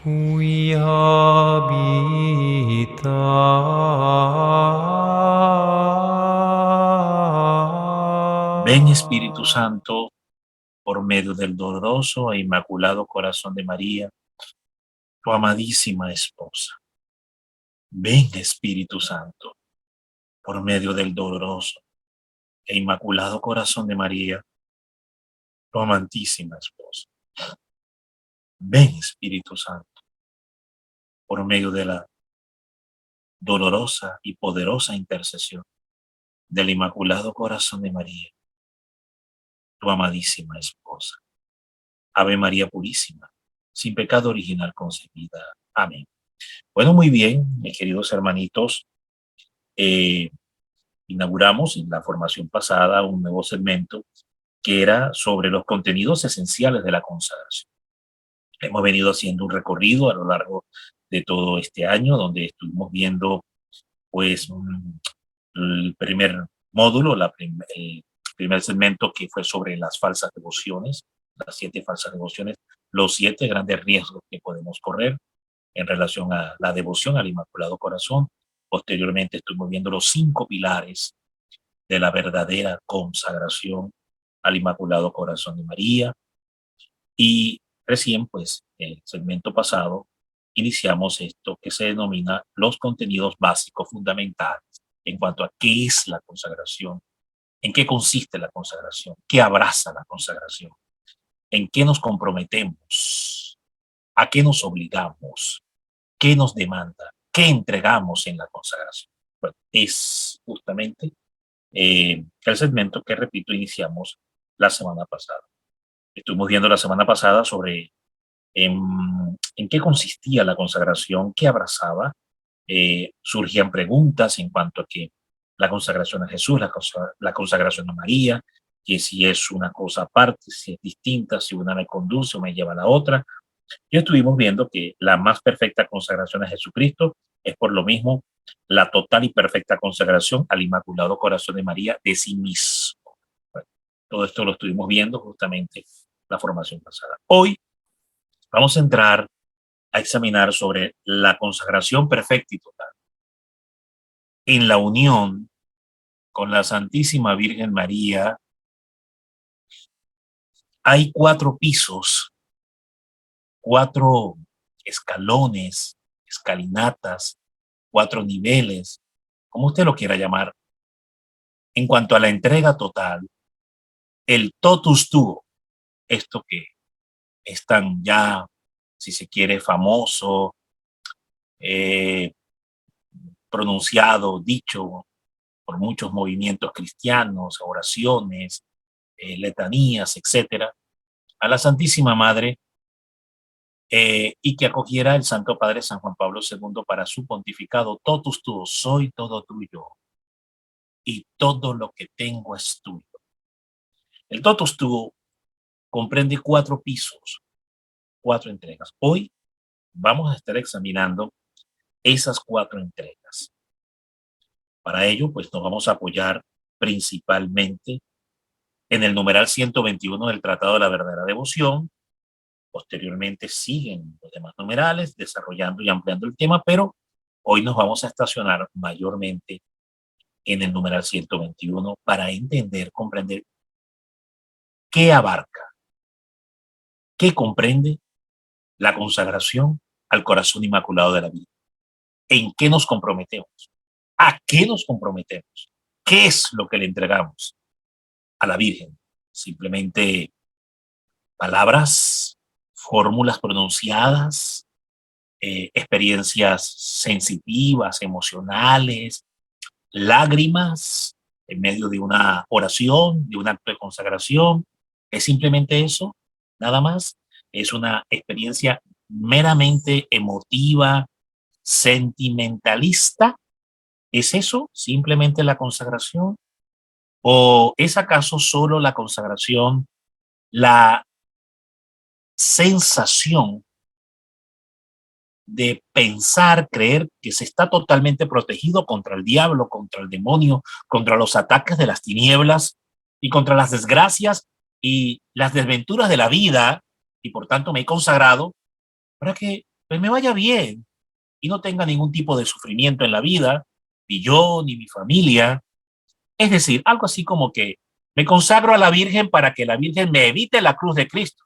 Ven Espíritu Santo, por medio del doloroso e inmaculado corazón de María, tu amadísima esposa. Ven Espíritu Santo, por medio del doloroso e inmaculado corazón de María, tu amantísima esposa. Ven Espíritu Santo, por medio de la dolorosa y poderosa intercesión del inmaculado corazón de María, tu amadísima esposa. Ave María Purísima, sin pecado original concebida. Amén. Bueno, muy bien, mis queridos hermanitos, eh, inauguramos en la formación pasada un nuevo segmento que era sobre los contenidos esenciales de la consagración. Hemos venido haciendo un recorrido a lo largo de todo este año, donde estuvimos viendo, pues, el primer módulo, el primer segmento que fue sobre las falsas devociones, las 7 falsas devociones, los 7 grandes riesgos que podemos correr en relación a la devoción al Inmaculado Corazón. Posteriormente estuvimos viendo los 5 pilares de la verdadera consagración al Inmaculado Corazón de María. Y recién, pues, en el segmento pasado, iniciamos esto que se denomina los contenidos básicos fundamentales en cuanto a qué es la consagración, en qué consiste la consagración, qué abraza la consagración, en qué nos comprometemos, a qué nos obligamos, qué nos demanda, qué entregamos en la consagración. Bueno, es justamente el segmento que, repito, iniciamos la semana pasada. Estuvimos viendo la semana pasada sobre en qué consistía la consagración, qué abrazaba. Surgían preguntas en cuanto a que la consagración a Jesús, la consagración a María, que si es una cosa aparte, si es distinta, si una me conduce o me lleva a la otra. Y estuvimos viendo que la más perfecta consagración a Jesucristo es por lo mismo la total y perfecta consagración al Inmaculado Corazón de María de sí mismo. Bueno, todo esto lo estuvimos viendo justamente la formación pasada. Hoy vamos a entrar a examinar sobre la consagración perfecta y total en la unión con la Santísima Virgen María. Hay 4 pisos, 4 escalones, escalinatas, 4 niveles, como usted lo quiera llamar, en cuanto a la entrega total, el totus tuo, esto que es tan ya, si se quiere, famoso, eh, pronunciado, dicho por muchos movimientos cristianos, oraciones, letanías, etcétera, a la Santísima Madre, y que acogiera el Santo Padre San Juan Pablo II para su pontificado: totus tuo, soy todo tuyo, y todo lo que tengo es tuyo. El totus tuo comprende 4 pisos, 4 entregas. Hoy vamos a estar examinando esas 4 entregas. Para ello, pues nos vamos a apoyar principalmente en el numeral 121 del Tratado de la Verdadera Devoción. Posteriormente siguen los demás numerales, desarrollando y ampliando el tema, pero hoy nos vamos a estacionar mayormente en el numeral 121 para entender, comprender qué abarca, qué comprende la consagración al corazón inmaculado de la Virgen. ¿En qué nos comprometemos? ¿A qué nos comprometemos? ¿Qué es lo que le entregamos a la Virgen? Simplemente palabras, fórmulas pronunciadas, experiencias sensitivas, emocionales, lágrimas en medio de una oración, de un acto de consagración. ¿Es simplemente eso? Nada más. Es una experiencia meramente emotiva, sentimentalista. ¿Es eso simplemente la consagración? ¿O es acaso solo la consagración la sensación de pensar, creer que se está totalmente protegido contra el diablo, contra el demonio, contra los ataques de las tinieblas y contra las desgracias y las desventuras de la vida, y por tanto me he consagrado para que pues me vaya bien y no tenga ningún tipo de sufrimiento en la vida, ni yo, ni mi familia. Es decir, algo así como que me consagro a la Virgen para que la Virgen me evite la cruz de Cristo.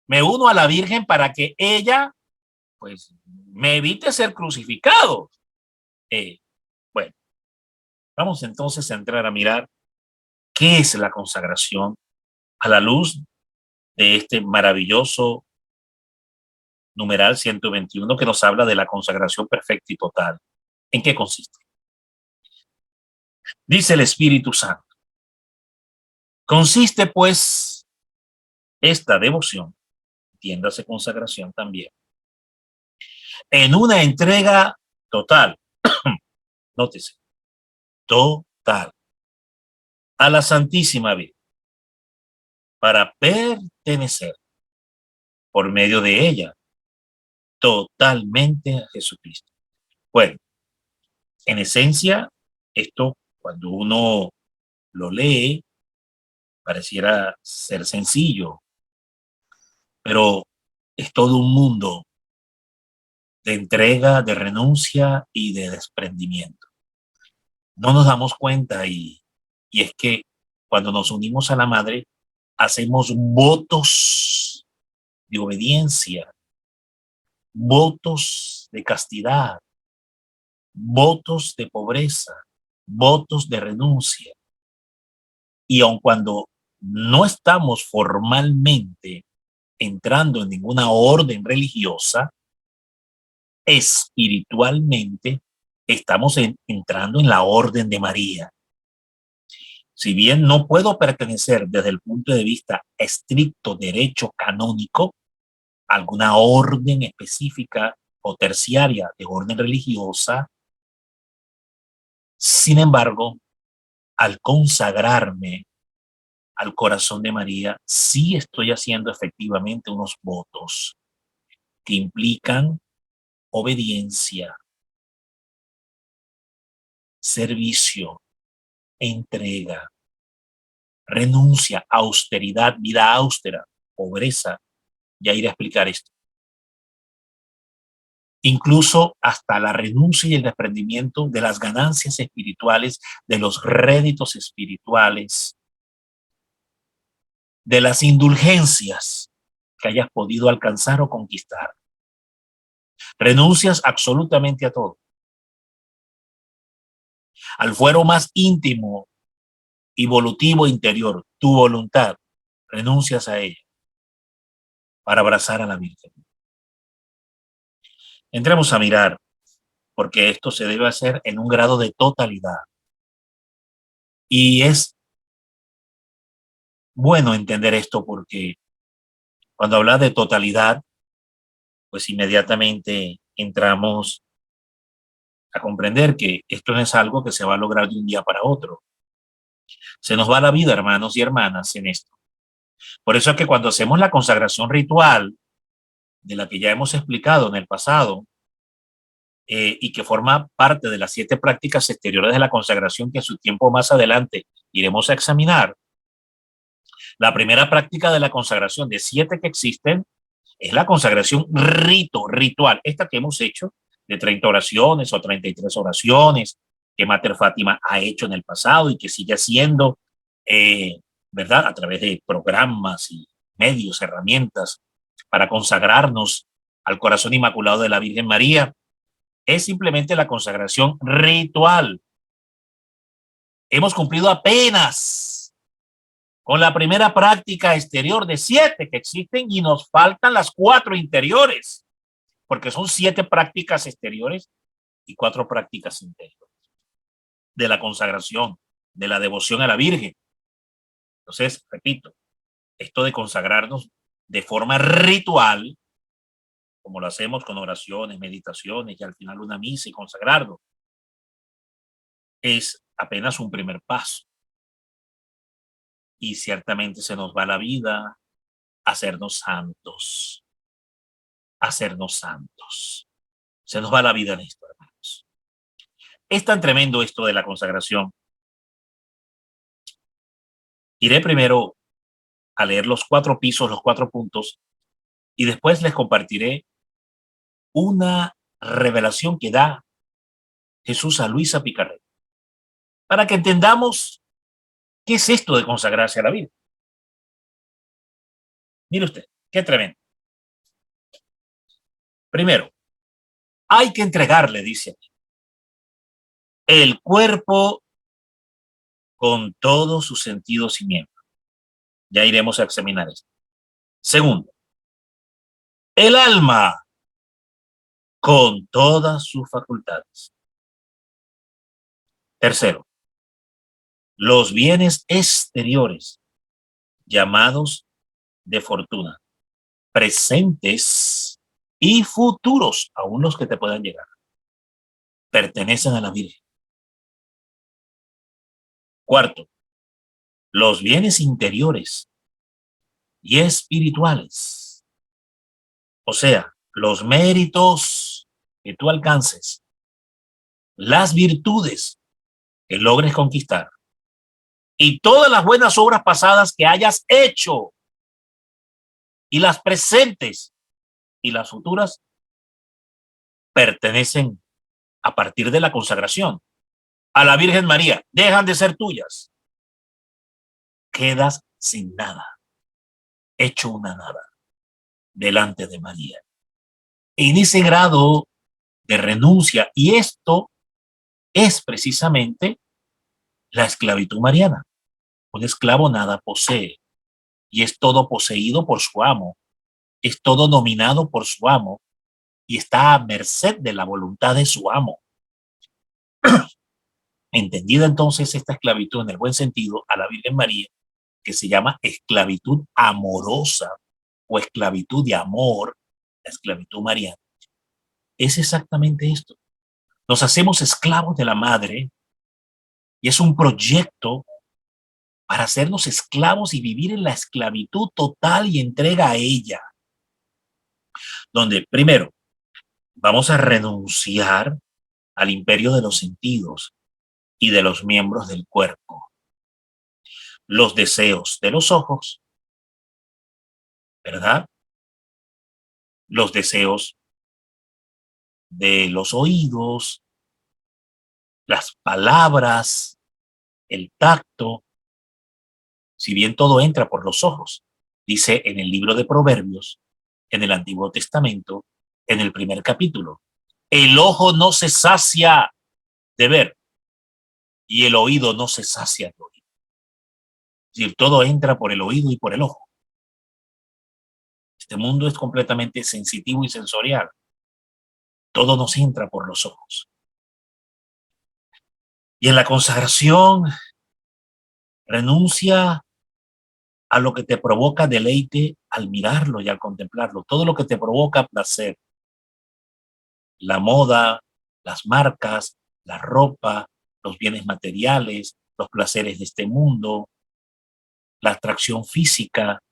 Me uno a la Virgen para que ella, pues, me evite ser crucificado. Eh, bueno, vamos entonces a entrar a mirar qué es la consagración a la luz de este maravilloso numeral 121 que nos habla de la consagración perfecta y total. ¿En qué consiste? Dice el Espíritu Santo. Consiste pues esta devoción, entiéndase consagración también, en una entrega total, nótese, total, a la Santísima Virgen, para pertenecer por medio de ella totalmente a Jesucristo. Bueno, en esencia, esto cuando uno lo lee, pareciera ser sencillo, pero es todo un mundo de entrega, de renuncia y de desprendimiento. No nos damos cuenta y es que cuando nos unimos a la Madre, hacemos votos de obediencia, votos de castidad, votos de pobreza, votos de renuncia. Y aun cuando no estamos formalmente entrando en ninguna orden religiosa, espiritualmente estamos entrando en la orden de María. Si bien no puedo pertenecer desde el punto de vista estricto derecho canónico a alguna orden específica o terciaria de orden religiosa, sin embargo, al consagrarme al corazón de María, sí estoy haciendo efectivamente unos votos que implican obediencia, servicio, entrega, renuncia, austeridad, vida austera, pobreza. Ya iré a explicar esto. Incluso hasta la renuncia y el desprendimiento de las ganancias espirituales, de los réditos espirituales, de las indulgencias que hayas podido alcanzar o conquistar. Renuncias absolutamente a todo. Al fuero más íntimo y volutivo interior, tu voluntad, renuncias a ella para abrazar a la Virgen. Entremos a mirar, porque esto se debe hacer en un grado de totalidad. Y es bueno entender esto porque cuando habla de totalidad, pues inmediatamente entramos a comprender que esto no es algo que se va a lograr de un día para otro. Se nos va la vida, hermanos y hermanas, en esto. Por eso es que cuando hacemos la consagración ritual, de la que ya hemos explicado en el pasado, y que forma parte de las 7 prácticas exteriores de la consagración que en su tiempo más adelante iremos a examinar, la primera práctica de la consagración de 7 que existen es la consagración ritual, esta que hemos hecho de 30 oraciones o 33 oraciones que Mater Fátima ha hecho en el pasado y que sigue haciendo, ¿verdad? A través de programas y medios, herramientas para consagrarnos al corazón inmaculado de la Virgen María. Es simplemente la consagración ritual. Hemos cumplido apenas con la primera práctica exterior de 7 que existen y nos faltan las 4 interiores, porque son 7 prácticas exteriores y 4 prácticas interiores de la consagración, de la devoción a la Virgen. Entonces, repito, esto de consagrarnos de forma ritual, como lo hacemos con oraciones, meditaciones y al final una misa y consagrarnos, es apenas un primer paso. Y ciertamente se nos va la vida a hacernos santos, a hacernos santos. Se nos va la vida en esto, hermanos. Es tan tremendo esto de la consagración. Iré primero a leer los 4 pisos, los 4 puntos, y después les compartiré una revelación que da Jesús a Luisa Picarré, para que entendamos qué es esto de consagrarse a la Virgen. Mire usted, qué tremendo. Primero, hay que entregarle, dice aquí, el cuerpo con todos sus sentidos y miembros. Ya iremos a examinar esto. Segundo, el alma con todas sus facultades. Tercero, los bienes exteriores, llamados de fortuna, presentes y futuros, aún los que te puedan llegar, pertenecen a la Virgen. Cuarto, los bienes interiores y espirituales, o sea, los méritos que tú alcances, las virtudes que logres conquistar y todas las buenas obras pasadas que hayas hecho, y las presentes y las futuras pertenecen a partir de la consagración a la Virgen María, dejan de ser tuyas, quedas sin nada, hecho una nada delante de María. En ese grado de renuncia, y esto es precisamente la esclavitud mariana. Un esclavo nada posee y es todo poseído por su amo, es todo dominado por su amo y está a merced de la voluntad de su amo. Entendida entonces esta esclavitud en el buen sentido a la Virgen María, que se llama esclavitud amorosa o esclavitud de amor, la esclavitud mariana, es exactamente esto. Nos hacemos esclavos de la madre y es un proyecto para hacernos esclavos y vivir en la esclavitud total y entrega a ella, donde primero vamos a renunciar al imperio de los sentidos y de los miembros del cuerpo, los deseos de los ojos, ¿verdad? Los deseos de los oídos, las palabras, el tacto, si bien todo entra por los ojos. Dice en el libro de Proverbios, en el Antiguo Testamento, en el primer capítulo, el ojo no se sacia de ver y el oído no se sacia de oír. Es decir, todo entra por el oído y por el ojo. Este mundo es completamente sensitivo y sensorial. Todo nos entra por los ojos. Y en la consagración, renuncia a lo que te provoca deleite al mirarlo y al contemplarlo. Todo lo que te provoca placer. La moda, las marcas, la ropa, los bienes materiales, los placeres de este mundo, la atracción física,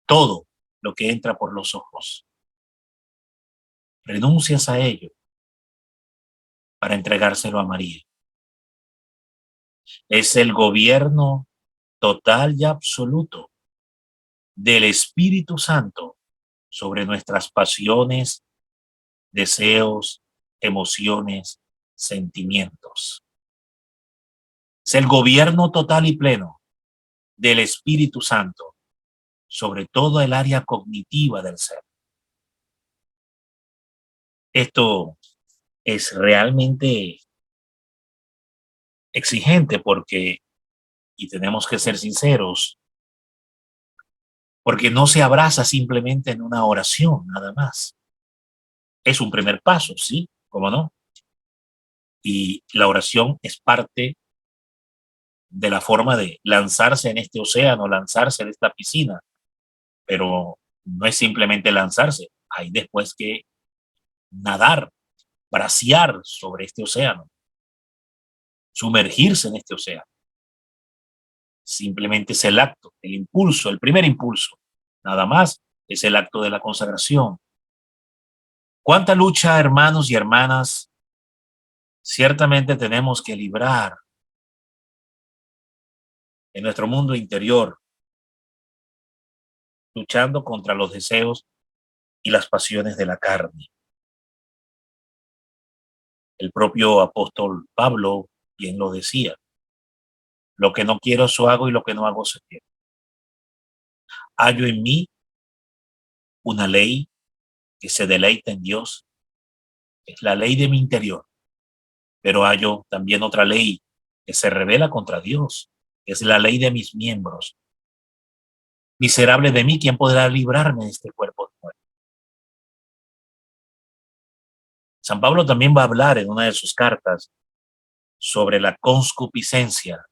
todo lo que entra por los ojos. Renuncias a ello para entregárselo a María. Es el gobierno total y absoluto del Espíritu Santo sobre nuestras pasiones, deseos, emociones, sentimientos. Es el gobierno total y pleno del Espíritu Santo sobre toda el área cognitiva del ser. Esto es realmente exigente porque, y tenemos que ser sinceros, porque no se abraza simplemente en una oración, nada más. Es un primer paso, sí, cómo no. Y la oración es parte de la forma de lanzarse en este océano, lanzarse en esta piscina, pero no es simplemente lanzarse, hay después que nadar, bracear sobre este océano, sumergirse en este océano. Simplemente es el acto, el impulso, el primer impulso, nada más es el acto de la consagración. ¿Cuánta lucha, hermanos y hermanas, ciertamente tenemos que librar en nuestro mundo interior, luchando contra los deseos y las pasiones de la carne? El propio apóstol Pablo bien lo decía. Lo que no quiero, eso hago, y lo que no hago, eso quiero. Hallo en mí una ley que se deleita en Dios. Es la ley de mi interior. Pero hallo también otra ley que se revela contra Dios. Es la ley de mis miembros. Miserable de mí, ¿quién podrá librarme de este cuerpo de muerte? San Pablo también va a hablar en una de sus cartas sobre la concupiscencia,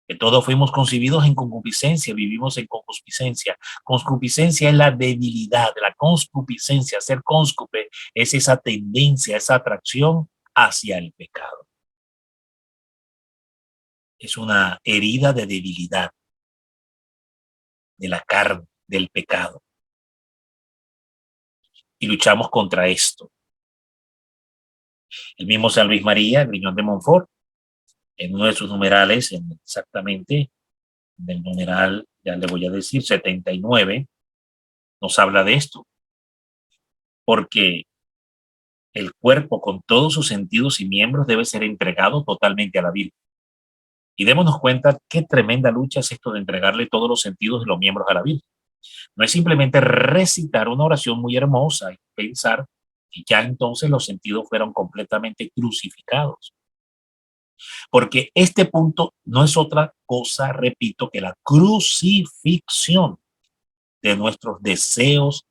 que todos fuimos concebidos en concupiscencia, vivimos en concupiscencia. Concupiscencia es la debilidad, la concupiscencia, ser cónscupe es esa tendencia, esa atracción hacia el pecado. Es una herida de debilidad de la carne, del pecado. Y luchamos contra esto. El mismo San Luis María, Griñón de Montfort, en uno de sus numerales, exactamente, en el numeral, ya le voy a decir, 79, nos habla de esto. Porque el cuerpo, con todos sus sentidos y miembros, debe ser entregado totalmente a la Virgen. Y démonos cuenta qué tremenda lucha es esto de entregarle todos los sentidos y los miembros a la Virgen. No es simplemente recitar una oración muy hermosa y pensar que ya entonces los sentidos fueron completamente crucificados. Porque este punto no es otra cosa, repito, que la crucifixión de nuestros deseos,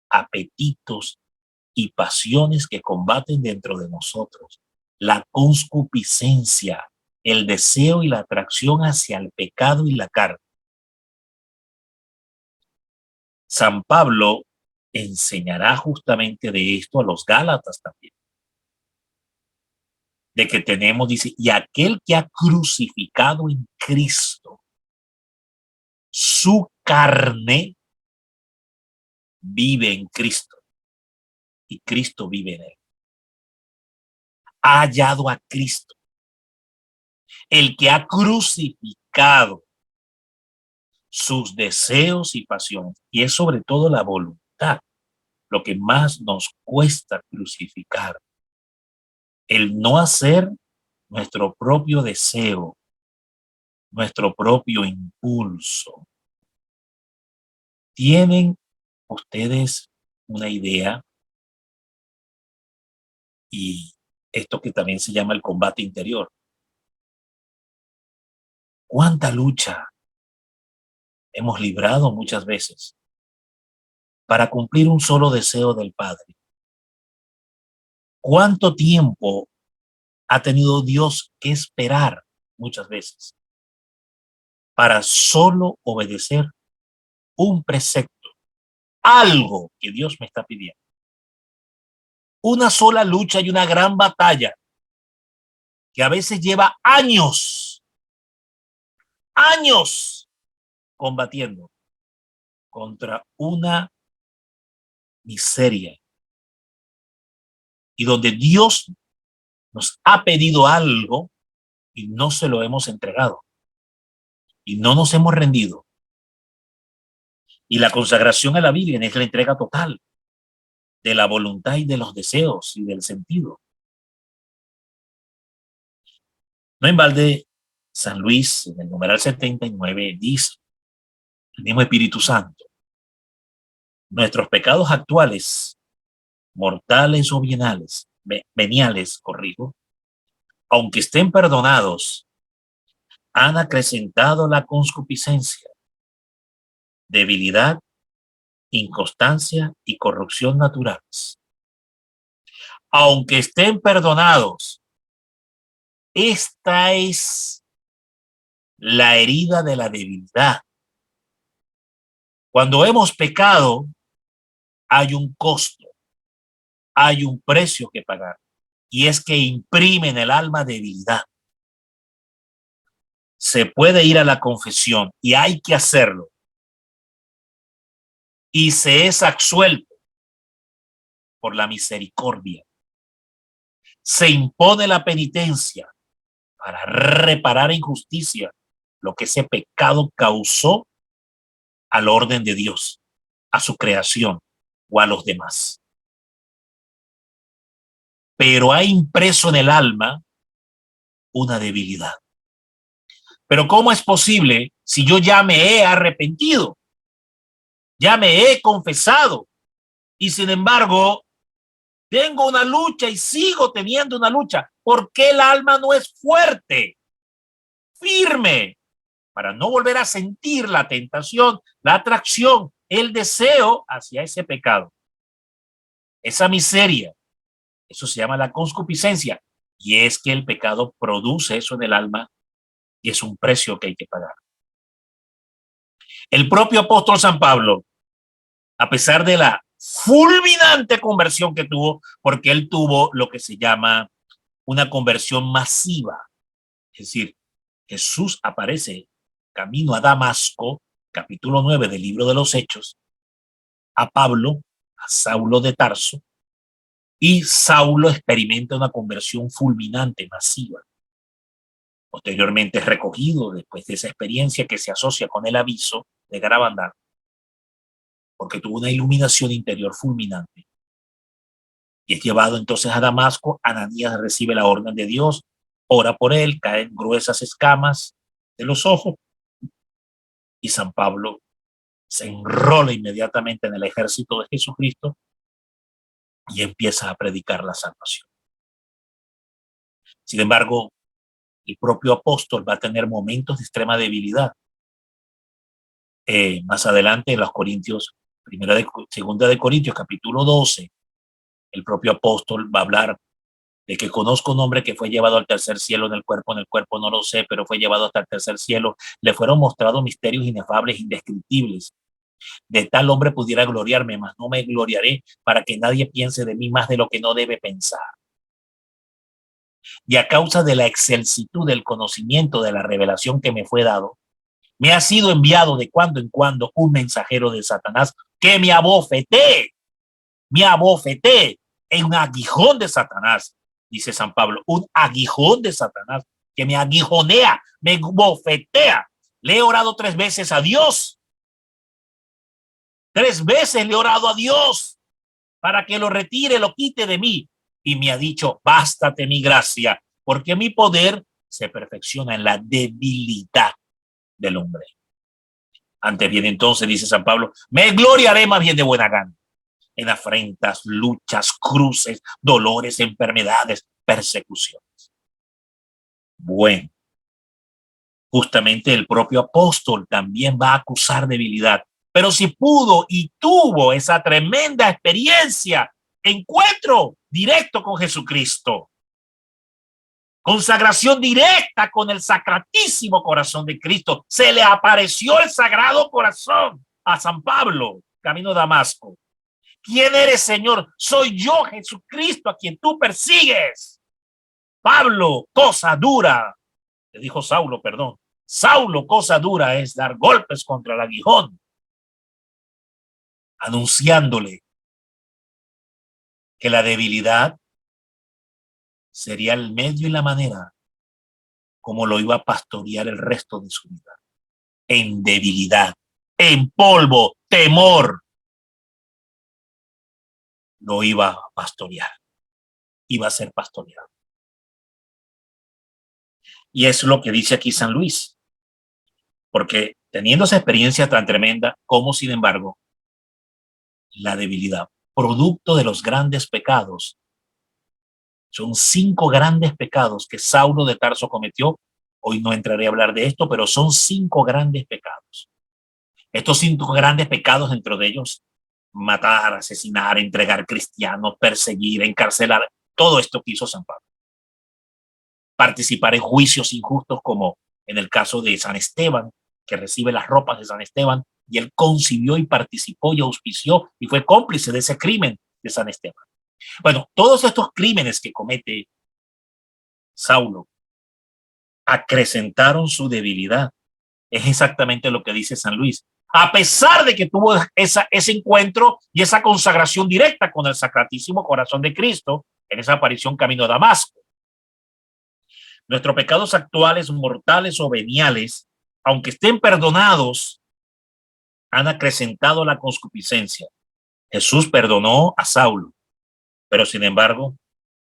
apetitos y pasiones que combaten dentro de nosotros. La concupiscencia, el deseo y la atracción hacia el pecado y la carne. San Pablo enseñará justamente de esto a los Gálatas también. De que tenemos, dice, y aquel que ha crucificado en Cristo su carne, vive en Cristo y Cristo vive en él. Ha hallado a Cristo, el que ha crucificado sus deseos y pasiones, y es sobre todo la voluntad lo que más nos cuesta crucificar. El no hacer nuestro propio deseo, nuestro propio impulso. ¿Tienen ustedes una idea? Y esto que también se llama el combate interior. ¿Cuánta lucha hemos librado muchas veces para cumplir un solo deseo del Padre? ¿Cuánto tiempo ha tenido Dios que esperar muchas veces para solo obedecer un precepto, algo que Dios me está pidiendo? Una sola lucha y una gran batalla que a veces lleva años combatiendo contra una miseria, y donde Dios nos ha pedido algo y no se lo hemos entregado y no nos hemos rendido. Y la consagración a la Virgen es la entrega total de la voluntad y de los deseos y del sentido. No en balde, San Luis, en el numeral 79, dice, el mismo Espíritu Santo, nuestros pecados actuales, mortales o veniales, corrijo, aunque estén perdonados, han acrecentado la concupiscencia, debilidad, inconstancia y corrupción naturales. Aunque estén perdonados, esta es la herida de la debilidad. Cuando hemos pecado, hay un costo, hay un precio que pagar, y es que imprime en el alma debilidad. Se puede ir a la confesión y hay que hacerlo, y se es absuelto por la misericordia. Se impone la penitencia para reparar injusticia, lo que ese pecado causó al orden de Dios, a su creación o a los demás. pero ha impreso en el alma una debilidad. Pero ¿cómo es posible si yo ya me he arrepentido? Ya me he confesado y sin embargo tengo una lucha y sigo teniendo una lucha. ¿Por qué el alma no es fuerte, firme, para no volver a sentir la tentación, la atracción, el deseo hacia ese pecado, esa miseria? Eso se llama la concupiscencia. Y es que el pecado produce eso en el alma y es un precio que hay que pagar. El propio apóstol San Pablo, a pesar de la fulminante conversión que tuvo, porque él tuvo lo que se llama una conversión masiva. Es decir, Jesús aparece camino a Damasco, capítulo 9 del libro de los Hechos, a Pablo, a Saulo de Tarso, y Saulo experimenta una conversión fulminante, masiva. Posteriormente es recogido después de esa experiencia que se asocia con el aviso de Garabandal, porque tuvo una iluminación interior fulminante. Y es llevado entonces a Damasco. Ananías recibe la orden de Dios, ora por él, caen gruesas escamas de los ojos y San Pablo se enrola inmediatamente en el ejército de Jesucristo y empieza a predicar la salvación. Sin embargo, el propio apóstol va a tener momentos de extrema debilidad. Más adelante en los Corintios, segunda de Corintios, capítulo 12, el propio apóstol va a hablar de que conozco un hombre que fue llevado al tercer cielo en el cuerpo no lo sé, pero fue llevado hasta el tercer cielo. Le fueron mostrados misterios inefables, indescriptibles. De tal hombre pudiera gloriarme, mas no me gloriaré para que nadie piense de mí más de lo que no debe pensar. Y a causa de la excelsitud del conocimiento de la revelación que me fue dado, me ha sido enviado de cuando en cuando un mensajero de Satanás que me abofetee en un aguijón de Satanás, dice San Pablo, un aguijón de Satanás que me aguijonea, me bofetea. Le he orado 3 veces a Dios. 3 veces le he orado a Dios para que lo retire, lo quite de mí. Y me ha dicho, bástate mi gracia, porque mi poder se perfecciona en la debilidad del hombre. Antes bien, entonces, dice San Pablo, me gloriaré más bien de buena gana en afrentas, luchas, cruces, dolores, enfermedades, persecuciones. Bueno, justamente el propio apóstol también va a acusar debilidad, pero si pudo y tuvo esa tremenda experiencia, encuentro directo con Jesucristo, consagración directa con el Sacratísimo Corazón de Cristo, se le apareció el Sagrado Corazón a San Pablo, camino a Damasco. ¿Quién eres, Señor? Soy yo, Jesucristo, a quien tú persigues. Pablo, cosa dura, le dijo Saulo, perdón. Saulo, cosa dura es dar golpes contra el aguijón, anunciándole que la debilidad sería el medio y la manera como lo iba a pastorear el resto de su vida. En debilidad, en polvo, temor, lo iba a pastorear, iba a ser pastoreado. Y es lo que dice aquí San Luis, porque teniendo esa experiencia tan tremenda, como sin embargo, la debilidad, producto de los grandes pecados, son 5 grandes pecados que Saulo de Tarso cometió. Hoy no entraré a hablar de esto, pero son 5 grandes pecados. Estos 5 grandes pecados, dentro de ellos, matar, asesinar, entregar cristianos, perseguir, encarcelar, todo esto que hizo San Pablo. Participar en juicios injustos, como en el caso de San Esteban, que recibe las ropas de San Esteban, y él concibió y participó y auspició y fue cómplice de ese crimen de San Esteban. Bueno, todos estos crímenes que comete Saulo acrecentaron su debilidad. Es exactamente lo que dice San Luis. A pesar de que tuvo ese encuentro y esa consagración directa con el Sacratísimo Corazón de Cristo en esa aparición camino a Damasco. Nuestros pecados actuales, mortales o veniales, aunque estén perdonados, han acrecentado la concupiscencia. Jesús perdonó a Saulo, pero sin embargo,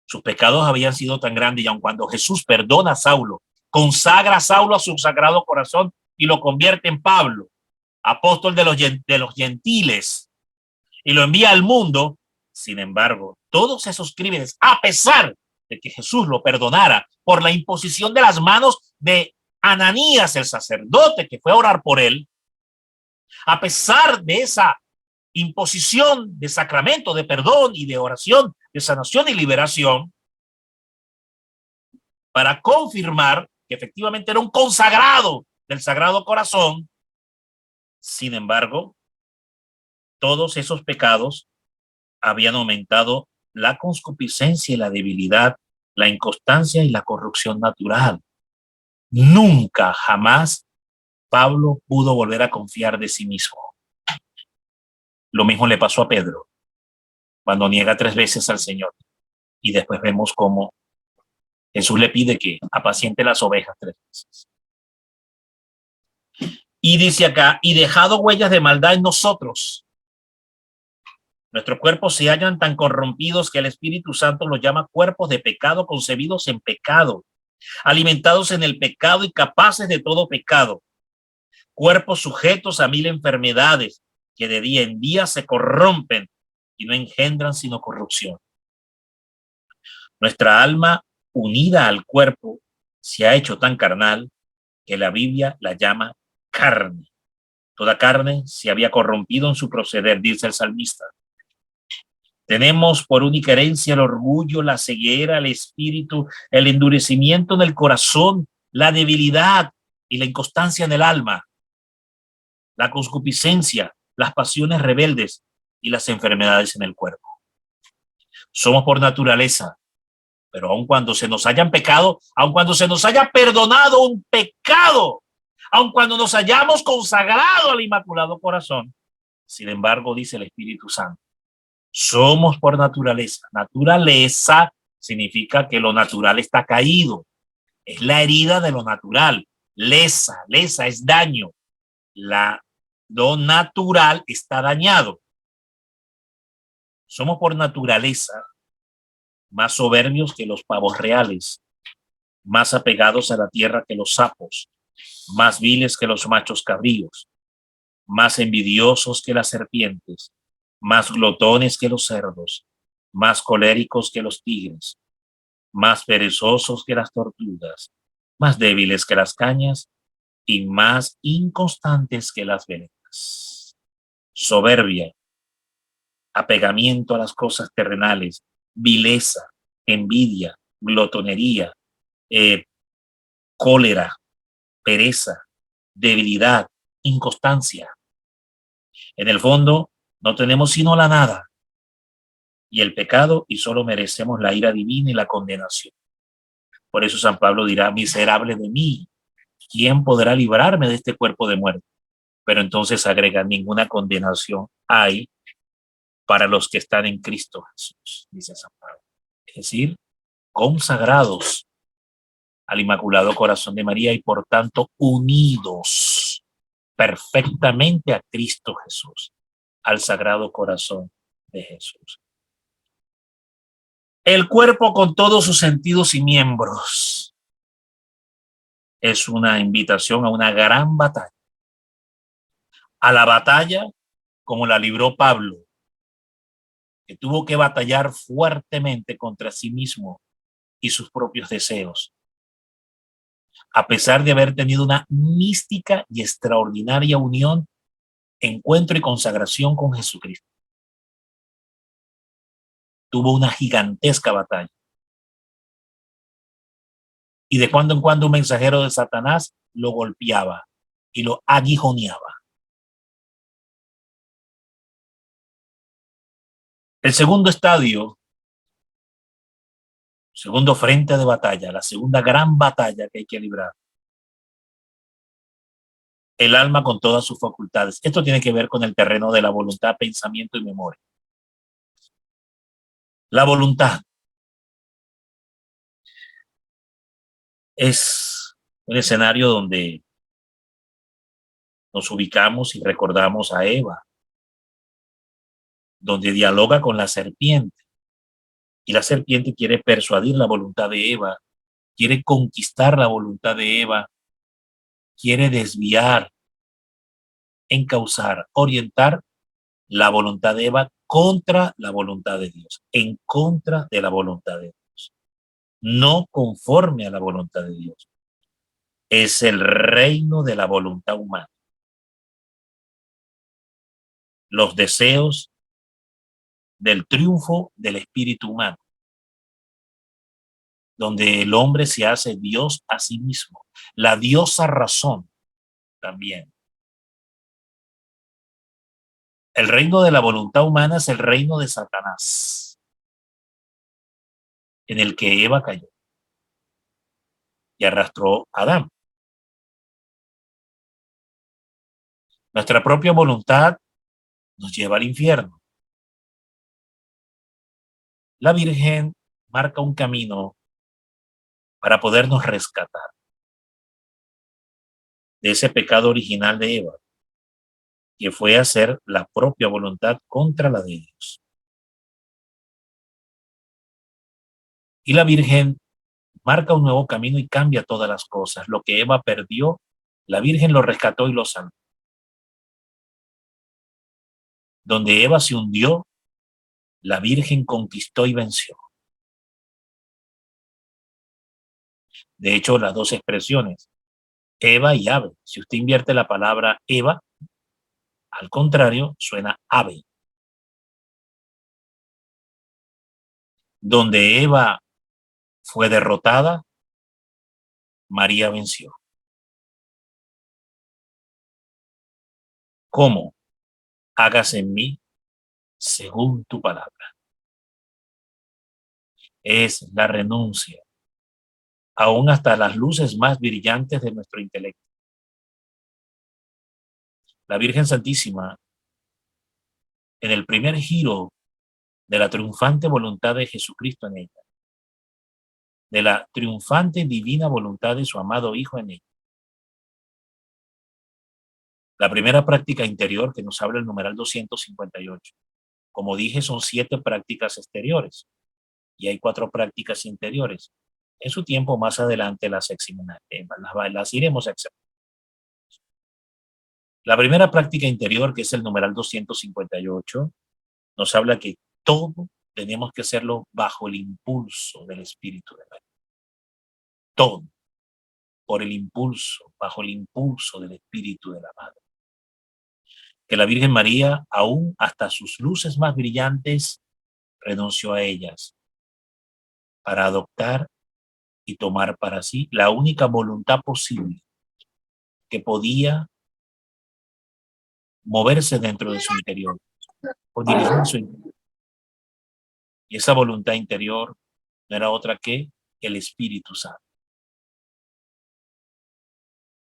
Sus pecados habían sido tan grandes y aun cuando Jesús perdona a Saulo, consagra a Saulo a su sagrado corazón y lo convierte en Pablo, apóstol de los gentiles, y lo envía al mundo. Sin embargo, todos esos crímenes, a pesar de que Jesús lo perdonara por la imposición de las manos de Ananías, el sacerdote que fue a orar por él, a pesar de esa imposición de sacramento de perdón y de oración, de sanación y liberación, para confirmar que efectivamente era un consagrado del Sagrado Corazón. Sin embargo, todos esos pecados habían aumentado la concupiscencia y la debilidad, la inconstancia y la corrupción natural. Nunca, jamás Pablo pudo volver a confiar de sí mismo. Lo mismo le pasó a Pedro cuando niega 3 veces al Señor. Y después vemos cómo Jesús le pide que apaciente las ovejas 3 veces. Y dice acá, y dejado huellas de maldad en nosotros. Nuestros cuerpos se hallan tan corrompidos que el Espíritu Santo los llama cuerpos de pecado, concebidos en pecado, alimentados en el pecado y capaces de todo pecado. Cuerpos sujetos a 1000 enfermedades que de día en día se corrompen y no engendran sino corrupción. Nuestra alma, unida al cuerpo, se ha hecho tan carnal que la Biblia la llama carne. Toda carne se había corrompido en su proceder, dice el salmista. Tenemos por única herencia el orgullo, la ceguera, el espíritu, el endurecimiento en el corazón, la debilidad y la inconstancia en el alma, la concupiscencia, las pasiones rebeldes y las enfermedades en el cuerpo. Somos por naturaleza, pero aun cuando se nos hayan pecado, aun cuando se nos haya perdonado un pecado, aun cuando nos hayamos consagrado al Inmaculado Corazón, sin embargo, dice el Espíritu Santo, somos por naturaleza. Naturaleza significa que lo natural está caído. Es la herida de lo natural. Lesa es daño. Lo natural está dañado. Somos por naturaleza más soberbios que los pavos reales, más apegados a la tierra que los sapos, más viles que los machos cabríos, más envidiosos que las serpientes, más glotones que los cerdos, más coléricos que los tigres, más perezosos que las tortugas, más débiles que las cañas y más inconstantes que las venenas. Soberbia, apegamiento a las cosas terrenales, vileza, envidia, glotonería, cólera, pereza, debilidad, inconstancia. En el fondo, no tenemos sino la nada y el pecado y solo merecemos la ira divina y la condenación. Por eso San Pablo dirá, miserable de mí, ¿quién podrá librarme de este cuerpo de muerte? Pero entonces agrega, ninguna condenación hay para los que están en Cristo Jesús, dice San Pablo. Es decir, consagrados al Inmaculado Corazón de María y por tanto unidos perfectamente a Cristo Jesús, al Sagrado Corazón de Jesús. El cuerpo con todos sus sentidos y miembros es una invitación a una gran batalla. A la batalla como la libró Pablo, que tuvo que batallar fuertemente contra sí mismo y sus propios deseos, a pesar de haber tenido una mística y extraordinaria unión, encuentro y consagración con Jesucristo. Tuvo una gigantesca batalla. Y de cuando en cuando un mensajero de Satanás lo golpeaba y lo aguijoneaba. El segundo estadio, segundo frente de batalla, la segunda gran batalla que hay que librar, el alma con todas sus facultades. Esto tiene que ver con el terreno de la voluntad, pensamiento y memoria. La voluntad es un escenario donde nos ubicamos y recordamos a Eva, donde dialoga con la serpiente, Y la serpiente quiere persuadir la voluntad de Eva, quiere conquistar la voluntad de Eva, quiere desviar, encauzar, orientar la voluntad de Eva contra la voluntad de Dios, en contra de la voluntad de Dios, no conforme a la voluntad de Dios. Es el reino de la voluntad humana. Los deseos del triunfo del espíritu humano, donde el hombre se hace Dios a sí mismo, la diosa razón también. El reino de la voluntad humana es el reino de Satanás, en el que Eva cayó y arrastró a Adán. Nuestra propia voluntad nos lleva al infierno. La Virgen marca un camino para podernos rescatar de ese pecado original de Eva, que fue hacer la propia voluntad contra la de Dios. Y la Virgen marca un nuevo camino y cambia todas las cosas. Lo que Eva perdió, la Virgen lo rescató y lo salvó. Donde Eva se hundió, la Virgen conquistó y venció. De hecho, las dos expresiones, Eva y ave. Si usted invierte la palabra Eva, al contrario, suena ave. Donde Eva fue derrotada, María venció. ¿Cómo? Hágase en mí según tu palabra. Es la renuncia, aún hasta las luces más brillantes de nuestro intelecto. La Virgen Santísima, en el primer giro de la triunfante voluntad de Jesucristo en ella, de la triunfante divina voluntad de su amado Hijo en ella. La primera práctica interior que nos habla el numeral 258. Como dije, son 7 prácticas exteriores y hay 4 prácticas interiores. En su tiempo, más adelante, las iremos a examinar. La primera práctica interior, que es el numeral 258, nos habla que todo tenemos que hacerlo bajo el impulso del Espíritu de María. Todo por el impulso, bajo el impulso del Espíritu de la Madre. Que la Virgen María, aún hasta sus luces más brillantes, renunció a ellas para adoptar y tomar para sí la única voluntad posible que podía moverse dentro de su interior o dirigir su interior. Y esa voluntad interior no era otra que el Espíritu Santo.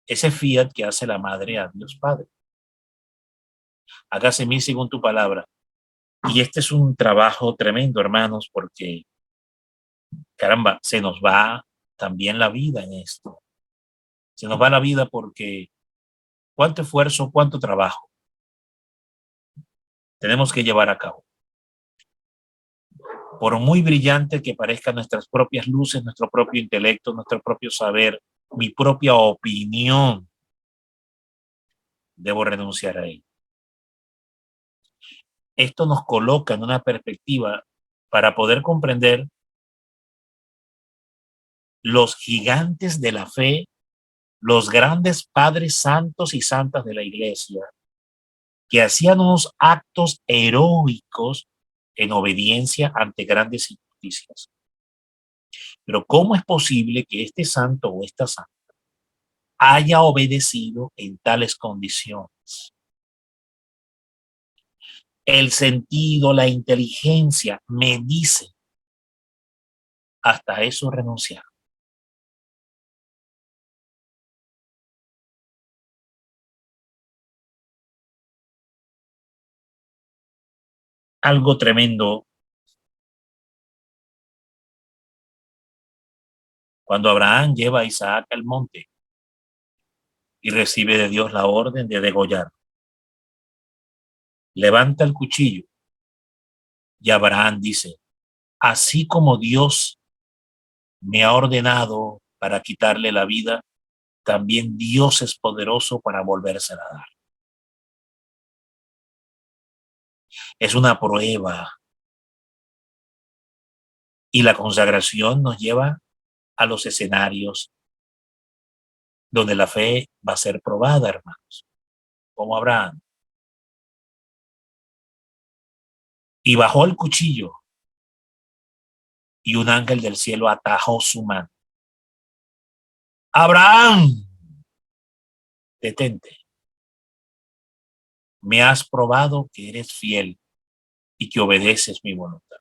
Ese fiat que hace la Madre a Dios Padre. Hágase en mí según tu palabra. Y este es un trabajo tremendo, hermanos, porque, caramba, se nos va también la vida en esto. Se nos va la vida porque cuánto esfuerzo, cuánto trabajo tenemos que llevar a cabo. Por muy brillante que parezcan nuestras propias luces, nuestro propio intelecto, nuestro propio saber, mi propia opinión, debo renunciar a ello. Esto nos coloca en una perspectiva para poder comprender los gigantes de la fe, los grandes padres santos y santas de la iglesia, que hacían unos actos heroicos en obediencia ante grandes injusticias. Pero ¿cómo es posible que este santo o esta santa haya obedecido en tales condiciones? El sentido, la inteligencia me dice hasta eso renunciar. Algo tremendo cuando Abraham lleva a Isaac al monte y recibe de Dios la orden de degollar. Levanta el cuchillo y Abraham dice, Así como Dios me ha ordenado para quitarle la vida, también Dios es poderoso para volvérsela a dar. Es una prueba y la consagración nos lleva a los escenarios donde la fe va a ser probada, hermanos, como Abraham. Y bajó el cuchillo y un ángel del cielo atajó su mano. Abraham, detente. Me has probado que eres fiel y que obedeces mi voluntad.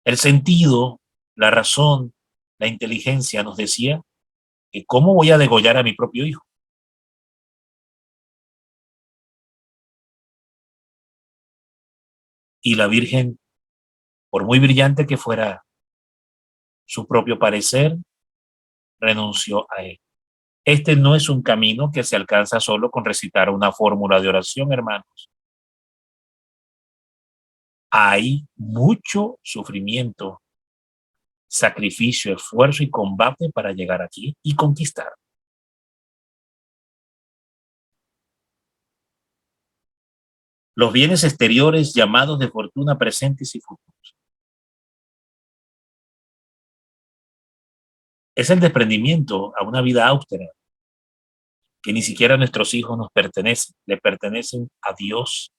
El sentido, la razón, la inteligencia nos decía que cómo voy a degollar a mi propio hijo. Y la Virgen, por muy brillante que fuera su propio parecer, renunció a él. Este no es un camino que se alcanza solo con recitar una fórmula de oración, hermanos. Hay mucho sufrimiento, sacrificio, esfuerzo y combate para llegar aquí y conquistar. Los bienes exteriores llamados de fortuna presentes y futuros. Es el desprendimiento a una vida austera, que ni siquiera nuestros hijos nos pertenecen, le pertenecen a Dios.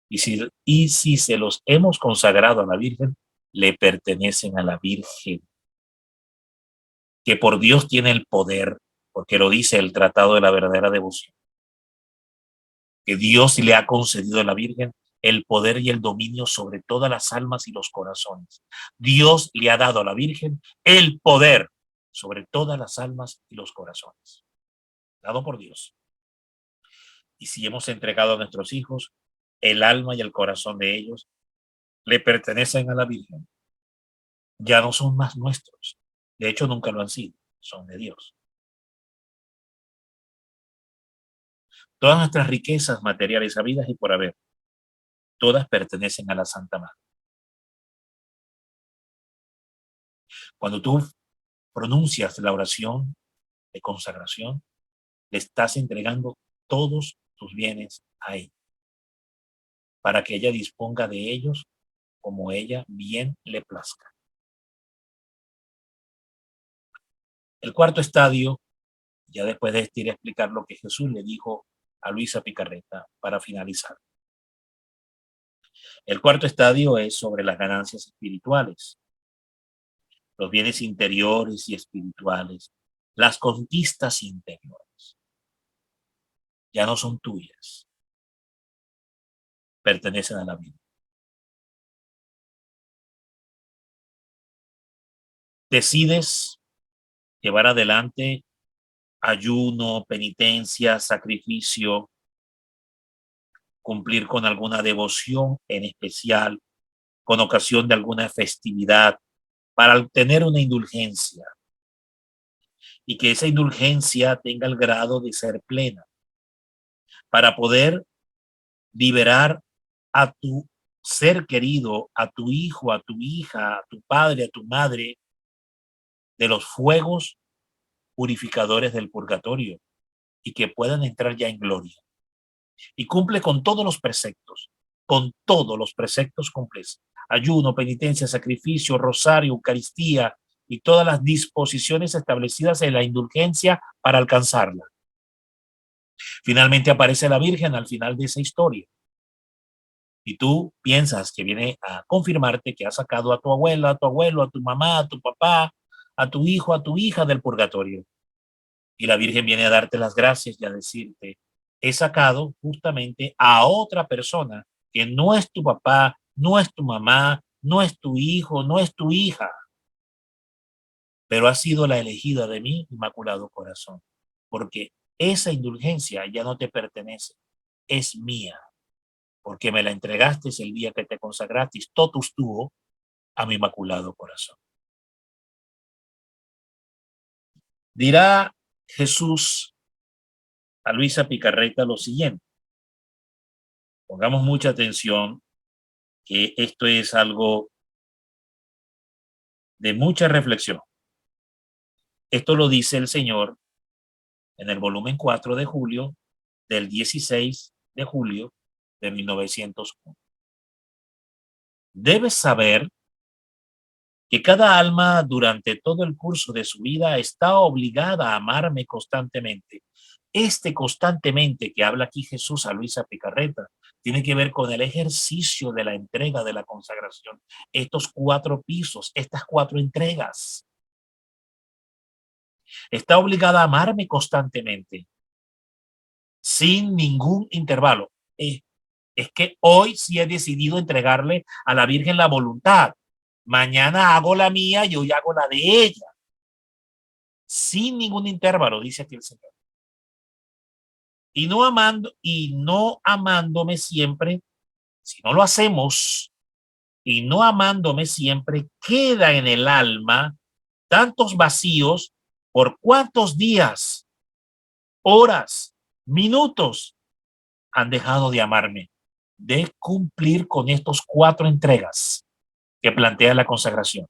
Y si se los hemos consagrado a la Virgen, le pertenecen a la Virgen, que por Dios tiene el poder, porque lo dice el Tratado de la Verdadera Devoción, que Dios le ha concedido a la Virgen el poder y el dominio sobre todas las almas y los corazones. Dios le ha dado a la Virgen el poder sobre todas las almas y los corazones, dado por Dios. Y si hemos entregado a nuestros hijos, el alma y el corazón de ellos le pertenecen a la Virgen. Ya no son más nuestros. De hecho, nunca lo han sido. Son de Dios. Todas nuestras riquezas materiales, habidas y por haber, todas pertenecen a la Santa Madre. Cuando tú pronuncias la oración de consagración, le estás entregando todos tus bienes a ella, para que ella disponga de ellos como ella bien le plazca. El cuarto estadio, ya después de ir a explicar lo que Jesús le dijo a Luisa Picarreta para finalizar. El cuarto estadio es sobre las ganancias espirituales, los bienes interiores y espirituales, las conquistas interiores. Ya no son tuyas, pertenecen a la vida. Decides llevar adelante ayuno, penitencia, sacrificio, cumplir con alguna devoción en especial, con ocasión de alguna festividad, para obtener una indulgencia y que esa indulgencia tenga el grado de ser plena, para poder liberar a tu ser querido, a tu hijo, a tu hija, a tu padre, a tu madre, de los fuegos purificadores del purgatorio y que puedan entrar ya en gloria. Y cumple con todos los preceptos cumples. Ayuno, penitencia, sacrificio, rosario, Eucaristía y todas las disposiciones establecidas en la indulgencia para alcanzarla. Finalmente aparece la Virgen al final de esa historia. Y tú piensas que viene a confirmarte que has sacado a tu abuela, a tu abuelo, a tu mamá, a tu papá, a tu hijo, a tu hija del purgatorio. Y la Virgen viene a darte las gracias y a decirte, he sacado justamente a otra persona que no es tu papá, no es tu mamá, no es tu hijo, no es tu hija, pero ha sido la elegida de mi Inmaculado Corazón, porque esa indulgencia ya no te pertenece, es mía, porque me la entregaste el día que te consagraste totus tuo a mi Inmaculado Corazón. Dirá Jesús a Luisa Picarreta lo siguiente: Pongamos mucha atención, que esto es algo de mucha reflexión. Esto lo dice el Señor en el volumen 4 de julio del 16 de julio de 1901. Debes saber que cada alma durante todo el curso de su vida está obligada a amarme constantemente. Este constantemente que habla aquí Jesús a Luisa Picarreta tiene que ver con el ejercicio de la entrega de la consagración. Estos 4 pisos, estas 4 entregas. Está obligada a amarme constantemente, sin ningún intervalo. Es que hoy sí he decidido entregarle a la Virgen la voluntad. Mañana hago la mía y hoy hago la de ella. Sin ningún intervalo, dice aquí el Señor. Y no amándome siempre, si no lo hacemos, y no amándome siempre, queda en el alma tantos vacíos por cuántos días, horas, minutos han dejado de amarme, de cumplir con estos 4 entregas que plantea la consagración.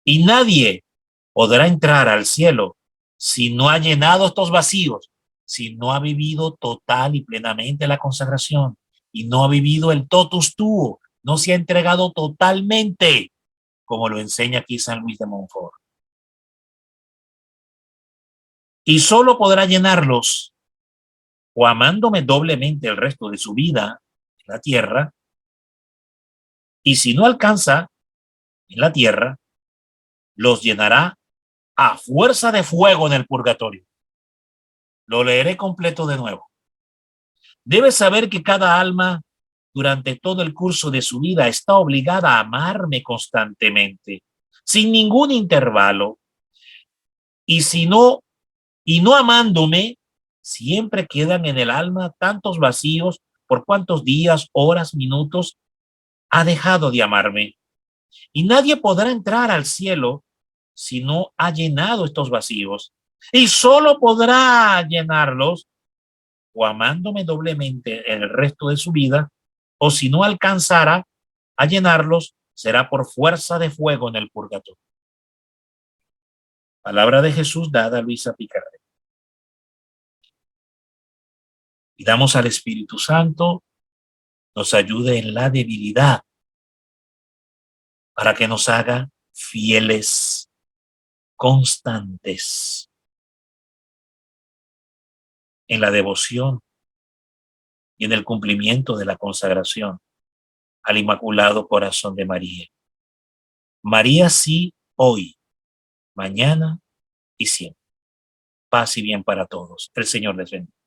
Y nadie podrá entrar al cielo si no ha llenado estos vacíos, si no ha vivido total y plenamente la consagración y no ha vivido el totus tuo, no se ha entregado totalmente, como lo enseña aquí San Luis de Montfort. Y solo podrá llenarlos o amándome doblemente el resto de su vida en la tierra, y si no alcanza en la tierra, los llenará a fuerza de fuego en el purgatorio. Lo leeré completo de nuevo. Debes saber que cada alma durante todo el curso de su vida está obligada a amarme constantemente, sin ningún intervalo. Y si no, y no amándome, siempre quedan en el alma tantos vacíos por cuántos días, horas, minutos ha dejado de amarme. Y nadie podrá entrar al cielo si no ha llenado estos vacíos. Y solo podrá llenarlos o amándome doblemente el resto de su vida, o si no alcanzara a llenarlos, será por fuerza de fuego en el purgatorio. Palabra de Jesús dada a Luisa Picarreta. Y damos al Espíritu Santo nos ayude en la debilidad para que nos haga fieles, constantes en la devoción y en el cumplimiento de la consagración al Inmaculado Corazón de María. María sí hoy, mañana y siempre. Paz y bien para todos. El Señor les bendiga.